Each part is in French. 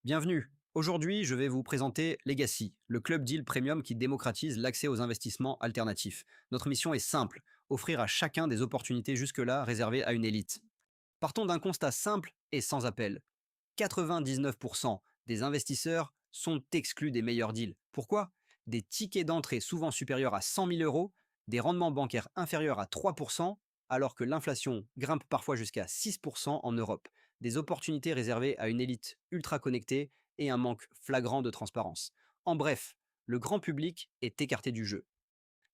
Bienvenue. Aujourd'hui, je vais vous présenter Legacy, le club deal premium qui démocratise l'accès aux investissements alternatifs. Notre mission est simple, offrir à chacun des opportunités jusque-là réservées à une élite. Partons d'un constat simple et sans appel. 99% des investisseurs sont exclus des meilleurs deals. Pourquoi? Des tickets d'entrée souvent supérieurs à 100 000 euros, des rendements bancaires inférieurs à 3%, alors que l'inflation grimpe parfois jusqu'à 6% en Europe. Des opportunités réservées à une élite ultra connectée et un manque flagrant de transparence. En bref, le grand public est écarté du jeu.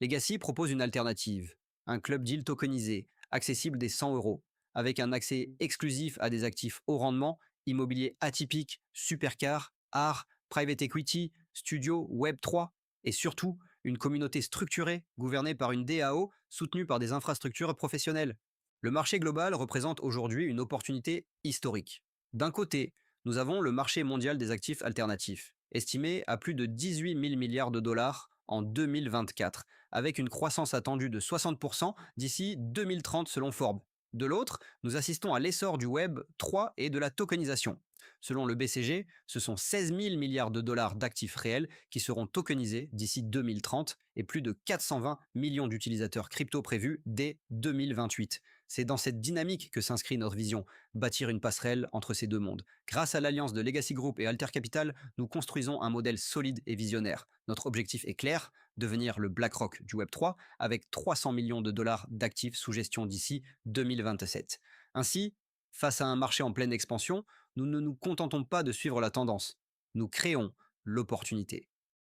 Legacy propose une alternative, un club deal tokenisé, accessible dès 100 euros, avec un accès exclusif à des actifs haut rendement, immobilier atypique, supercar, art, private equity, studio, Web 3, et surtout une communauté structurée, gouvernée par une DAO, soutenue par des infrastructures professionnelles. Le marché global représente aujourd'hui une opportunité historique. D'un côté, nous avons le marché mondial des actifs alternatifs, estimé à plus de 18 000 milliards de dollars en 2024 avec une croissance attendue de 60% d'ici 2030 selon Forbes. De l'autre, nous assistons à l'essor du Web 3 et de la tokenisation. Selon le BCG, ce sont 16 000 milliards de dollars d'actifs réels qui seront tokenisés d'ici 2030 et plus de 420 millions d'utilisateurs crypto prévus dès 2028. C'est dans cette dynamique que s'inscrit notre vision, bâtir une passerelle entre ces deux mondes. Grâce à l'alliance de Legacy Group et Alter Capital, nous construisons un modèle solide et visionnaire. Notre objectif est clair, devenir le BlackRock du Web3 avec 300 millions de dollars d'actifs sous gestion d'ici 2027. Ainsi, face à un marché en pleine expansion, nous ne nous contentons pas de suivre la tendance. Nous créons l'opportunité.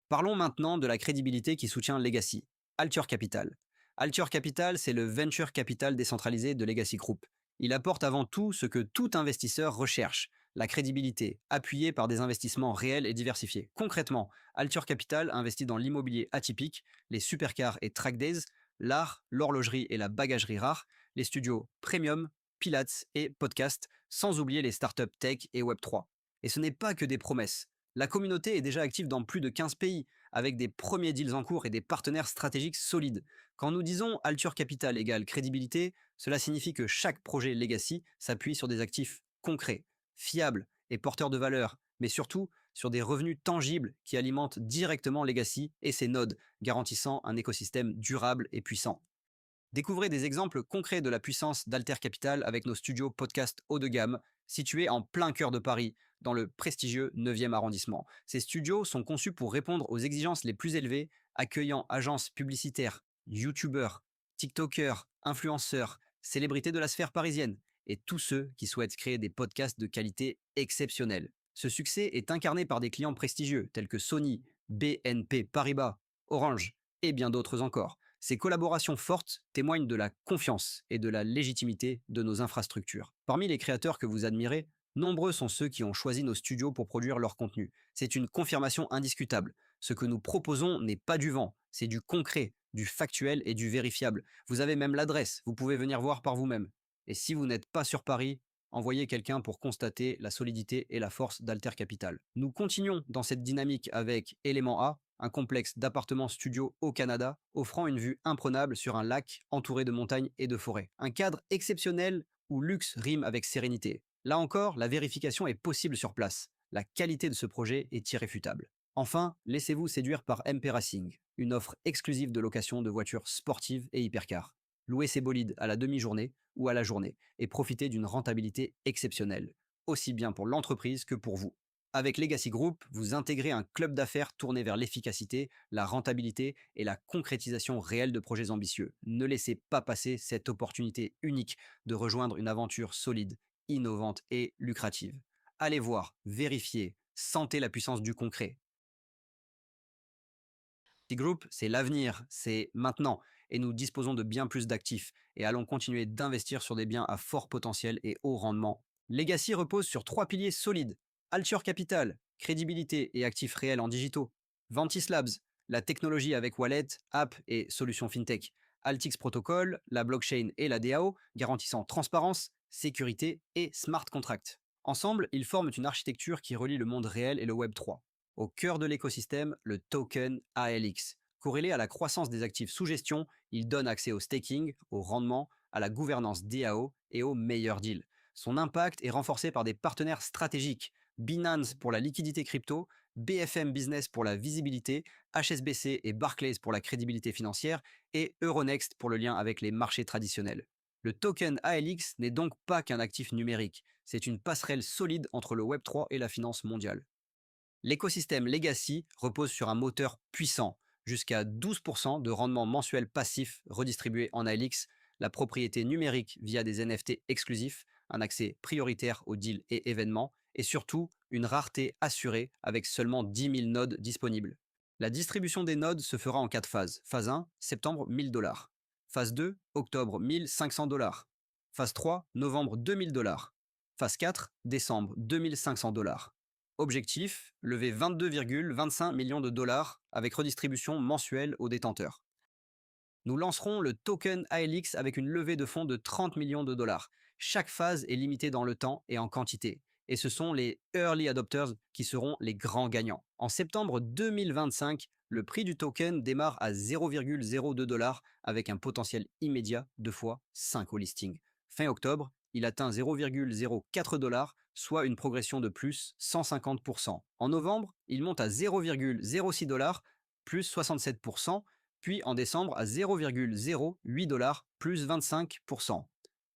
Parlons maintenant de la crédibilité qui soutient Legacy. Alture Capital. Alture Capital, c'est le venture capital décentralisé de Legacy Group. Il apporte avant tout ce que tout investisseur recherche, la crédibilité, appuyée par des investissements réels et diversifiés. Concrètement, Alture Capital investit dans l'immobilier atypique, les supercars et track days, l'art, l'horlogerie et la bagagerie rare, les studios premium, pilates et podcasts, sans oublier les startups tech et Web3. Et ce n'est pas que des promesses. La communauté est déjà active dans plus de 15 pays, avec des premiers deals en cours et des partenaires stratégiques solides. Quand nous disons Alture Capital égale crédibilité, cela signifie que chaque projet Legacy s'appuie sur des actifs concrets, fiables et porteurs de valeur, mais surtout sur des revenus tangibles qui alimentent directement Legacy et ses nodes, garantissant un écosystème durable et puissant. Découvrez des exemples concrets de la puissance d'Alter Capital avec nos studios podcast haut de gamme, situés en plein cœur de Paris, dans le prestigieux 9e arrondissement. Ces studios sont conçus pour répondre aux exigences les plus élevées, accueillant agences publicitaires, youtubeurs, tiktokers, influenceurs, célébrités de la sphère parisienne, et tous ceux qui souhaitent créer des podcasts de qualité exceptionnelle. Ce succès est incarné par des clients prestigieux tels que Sony, BNP Paribas, Orange et bien d'autres encore. Ces collaborations fortes témoignent de la confiance et de la légitimité de nos infrastructures. Parmi les créateurs que vous admirez, nombreux sont ceux qui ont choisi nos studios pour produire leur contenu. C'est une confirmation indiscutable. Ce que nous proposons n'est pas du vent, c'est du concret, du factuel et du vérifiable. Vous avez même l'adresse, vous pouvez venir voir par vous-même. Et si vous n'êtes pas sur Paris, envoyez quelqu'un pour constater la solidité et la force d'Alter Capital. Nous continuons dans cette dynamique avec Élément A, un complexe d'appartements studios au Canada, offrant une vue imprenable sur un lac entouré de montagnes et de forêts. Un cadre exceptionnel où luxe rime avec sérénité. Là encore, la vérification est possible sur place. La qualité de ce projet est irréfutable. Enfin, laissez-vous séduire par MP Racing, une offre exclusive de location de voitures sportives et hypercars. Louez ces bolides à la demi-journée ou à la journée et profitez d'une rentabilité exceptionnelle, aussi bien pour l'entreprise que pour vous. Avec Legacy Group, vous intégrez un club d'affaires tourné vers l'efficacité, la rentabilité et la concrétisation réelle de projets ambitieux. Ne laissez pas passer cette opportunité unique de rejoindre une aventure solide, innovante et lucrative. Allez voir, vérifiez, sentez la puissance du concret. Legacy Group, c'est l'avenir, c'est maintenant, et nous disposons de bien plus d'actifs et allons continuer d'investir sur des biens à fort potentiel et haut rendement. Legacy repose sur trois piliers solides. Alture Capital, crédibilité et actifs réels en digitaux. Ventis Labs, la technologie avec wallet, app et solutions fintech. Altix Protocol, la blockchain et la DAO, garantissant transparence, sécurité et smart contract. Ensemble, ils forment une architecture qui relie le monde réel et le Web 3. Au cœur de l'écosystème, le token ALX. Corrélé à la croissance des actifs sous gestion, il donne accès au staking, au rendement, à la gouvernance DAO et aux meilleurs deals. Son impact est renforcé par des partenaires stratégiques, Binance pour la liquidité crypto, BFM Business pour la visibilité, HSBC et Barclays pour la crédibilité financière et Euronext pour le lien avec les marchés traditionnels. Le token ALX n'est donc pas qu'un actif numérique, c'est une passerelle solide entre le Web3 et la finance mondiale. L'écosystème Legacy repose sur un moteur puissant, jusqu'à 12% de rendement mensuel passif redistribué en ALX, la propriété numérique via des NFT exclusifs, un accès prioritaire aux deals et événements, et surtout une rareté assurée avec seulement 10 000 nodes disponibles. La distribution des nodes se fera en 4 phases. Phase 1, septembre 1000 $. Phase 2, octobre 1500 $. Phase 3, novembre 2000 $. Phase 4, décembre 2500 $. Objectif, lever 22,25 millions de dollars avec redistribution mensuelle aux détenteurs. Nous lancerons le token ALX avec une levée de fonds de 30 millions de dollars. Chaque phase est limitée dans le temps et en quantité. Et ce sont les early adopters qui seront les grands gagnants. En septembre 2025, le prix du token démarre à 0,02 dollars avec un potentiel immédiat de fois 5 au listing. Fin octobre, il atteint 0,04 dollars, soit une progression de plus 150%. En novembre, il monte à 0,06 dollars, plus 67%, puis en décembre à 0,08 dollars, plus 25%.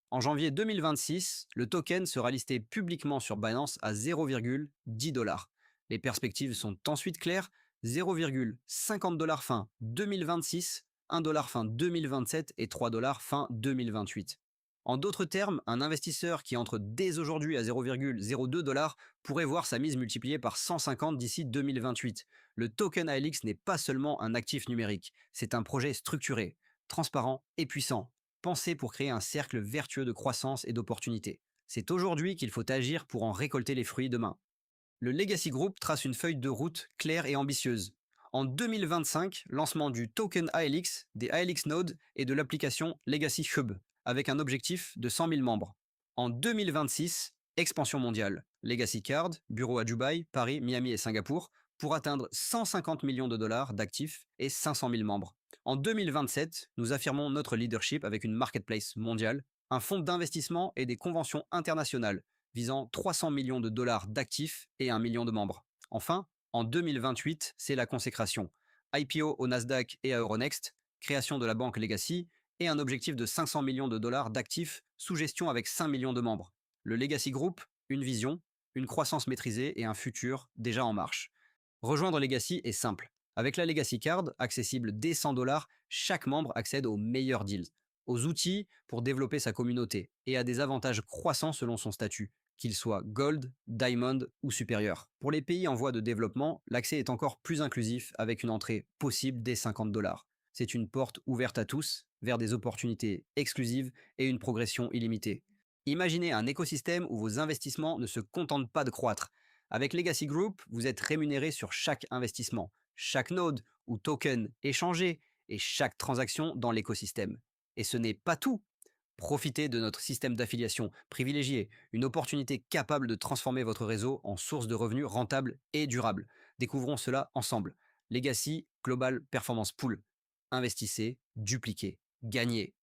En janvier 2026, le token sera listé publiquement sur Binance à 0,10 dollars. Les perspectives sont ensuite claires, 0,50 dollars fin 2026, 1 dollar fin 2027 et 3 dollars fin 2028. En d'autres termes, un investisseur qui entre dès aujourd'hui à 0,02 dollars pourrait voir sa mise multipliée par 150 d'ici 2028. Le token ALX n'est pas seulement un actif numérique, c'est un projet structuré, transparent et puissant, pensé pour créer un cercle vertueux de croissance et d'opportunités. C'est aujourd'hui qu'il faut agir pour en récolter les fruits demain. Le Legacy Group trace une feuille de route claire et ambitieuse. En 2025, lancement du token ALX, des ALX Nodes et de l'application Legacy Hub, avec un objectif de 100 000 membres. En 2026, expansion mondiale. Legacy Card, bureau à Dubaï, Paris, Miami et Singapour, pour atteindre 150 millions de dollars d'actifs et 500 000 membres. En 2027, nous affirmons notre leadership avec une marketplace mondiale, un fonds d'investissement et des conventions internationales visant 300 millions de dollars d'actifs et 1 million de membres. Enfin, en 2028, c'est la consécration. IPO au Nasdaq et à Euronext, création de la banque Legacy et un objectif de 500 millions de dollars d'actifs sous gestion avec 5 millions de membres. Le Legacy Group, une vision, une croissance maîtrisée et un futur déjà en marche. Rejoindre Legacy est simple. Avec la Legacy Card, accessible dès 100 dollars, chaque membre accède aux meilleurs deals, aux outils pour développer sa communauté et à des avantages croissants selon son statut, qu'il soit Gold, Diamond ou supérieur. Pour les pays en voie de développement, l'accès est encore plus inclusif avec une entrée possible dès 50 dollars. C'est une porte ouverte à tous vers des opportunités exclusives et une progression illimitée. Imaginez un écosystème où vos investissements ne se contentent pas de croître. Avec Legacy Group, vous êtes rémunéré sur chaque investissement, chaque node ou token échangé et chaque transaction dans l'écosystème. Et ce n'est pas tout. Profitez de notre système d'affiliation privilégié, une opportunité capable de transformer votre réseau en source de revenus rentable et durable. Découvrons cela ensemble. Legacy Global Performance Pool. Investissez, dupliquez, gagnez.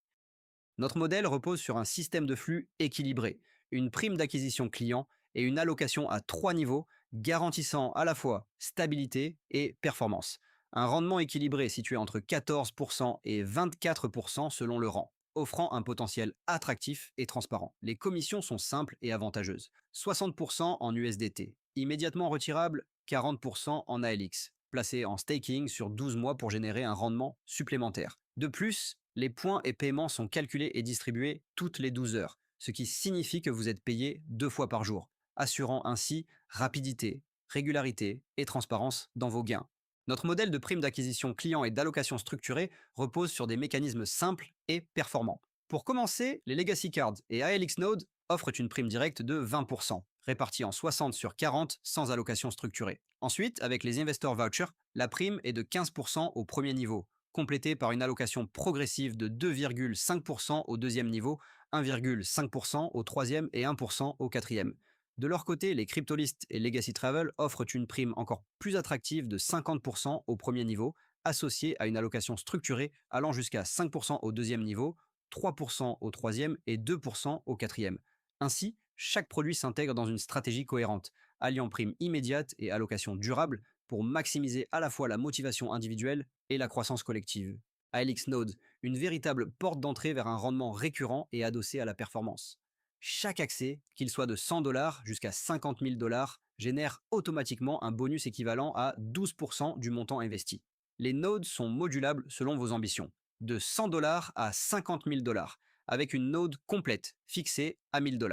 Notre modèle repose sur un système de flux équilibré, une prime d'acquisition client et une allocation à 3 niveaux garantissant à la fois stabilité et performance. Un rendement équilibré situé entre 14% et 24% selon le rang, offrant un potentiel attractif et transparent. Les commissions sont simples et avantageuses. 60% en USDT, immédiatement retirable 40% en ALX, placé en staking sur 12 mois pour générer un rendement supplémentaire. De plus, les points et paiements sont calculés et distribués toutes les 12 heures, ce qui signifie que vous êtes payé 2 fois par jour, assurant ainsi rapidité, régularité et transparence dans vos gains. Notre modèle de prime d'acquisition client et d'allocation structurée repose sur des mécanismes simples et performants. Pour commencer, les Legacy Cards et ALX Node offrent une prime directe de 20%, répartie en 60 sur 40 sans allocation structurée. Ensuite, avec les Investor Vouchers, la prime est de 15% au premier niveau, complétée par une allocation progressive de 2,5% au deuxième niveau, 1,5% au troisième et 1% au quatrième. De leur côté, les Cryptolist et Legacy Travel offrent une prime encore plus attractive de 50% au premier niveau, associée à une allocation structurée allant jusqu'à 5% au deuxième niveau, 3% au troisième et 2% au quatrième. Ainsi, chaque produit s'intègre dans une stratégie cohérente, alliant prime immédiate et allocation durable pour maximiser à la fois la motivation individuelle et la croissance collective. ALX Node, une véritable porte d'entrée vers un rendement récurrent et adossé à la performance. Chaque accès, qu'il soit de 100 $ jusqu'à 50 000 $, génère automatiquement un bonus équivalent à 12% du montant investi. Les nodes sont modulables selon vos ambitions, de 100 $ à 50 000 $, avec une node complète fixée à 1000 $.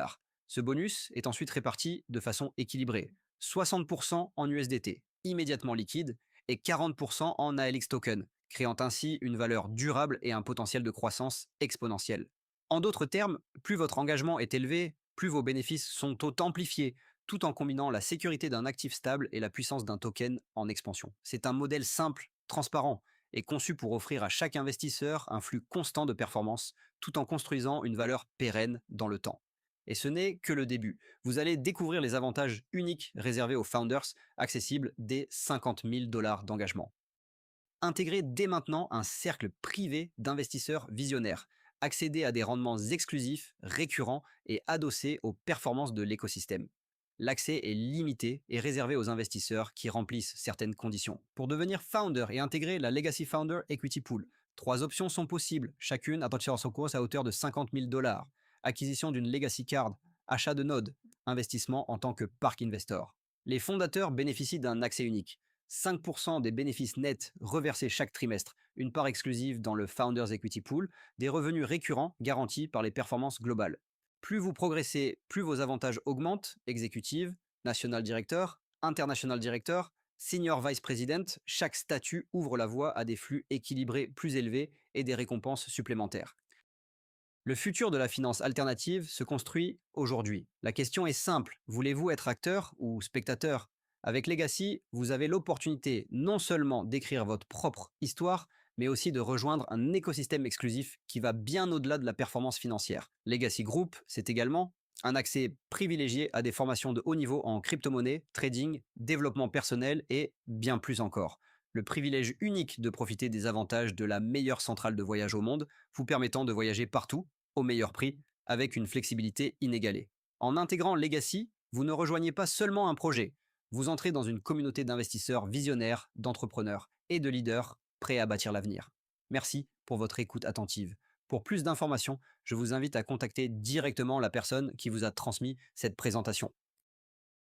Ce bonus est ensuite réparti de façon équilibrée, 60% en USDT, immédiatement liquide, et 40% en ALX token, créant ainsi une valeur durable et un potentiel de croissance exponentielle. En d'autres termes, plus votre engagement est élevé, plus vos bénéfices sont amplifiés, tout en combinant la sécurité d'un actif stable et la puissance d'un token en expansion. C'est un modèle simple, transparent et conçu pour offrir à chaque investisseur un flux constant de performance, tout en construisant une valeur pérenne dans le temps. Et ce n'est que le début. Vous allez découvrir les avantages uniques réservés aux founders, accessibles dès 50 000 $ d'engagement. Intégrez dès maintenant un cercle privé d'investisseurs visionnaires, accéder à des rendements exclusifs, récurrents et adossés aux performances de l'écosystème. L'accès est limité et réservé aux investisseurs qui remplissent certaines conditions. Pour devenir founder et intégrer la Legacy Founder Equity Pool, trois options sont possibles, chacune à à hauteur de 50 000 $. Acquisition d'une Legacy Card, achat de nodes, investissement en tant que park investor. Les fondateurs bénéficient d'un accès unique. 5% des bénéfices nets reversés chaque trimestre, une part exclusive dans le Founders Equity Pool, des revenus récurrents garantis par les performances globales. Plus vous progressez, plus vos avantages augmentent, exécutive, national director, international director, senior vice president, chaque statut ouvre la voie à des flux équilibrés plus élevés et des récompenses supplémentaires. Le futur de la finance alternative se construit aujourd'hui. La question est simple, voulez-vous être acteur ou spectateur? Avec Legacy, vous avez l'opportunité non seulement d'écrire votre propre histoire, mais aussi de rejoindre un écosystème exclusif qui va bien au-delà de la performance financière. Legacy Group, c'est également un accès privilégié à des formations de haut niveau en crypto-monnaie, trading, développement personnel et bien plus encore. Le privilège unique de profiter des avantages de la meilleure centrale de voyage au monde, vous permettant de voyager partout, au meilleur prix, avec une flexibilité inégalée. En intégrant Legacy, vous ne rejoignez pas seulement un projet, vous entrez dans une communauté d'investisseurs visionnaires, d'entrepreneurs et de leaders prêts à bâtir l'avenir. Merci pour votre écoute attentive. Pour plus d'informations, je vous invite à contacter directement la personne qui vous a transmis cette présentation.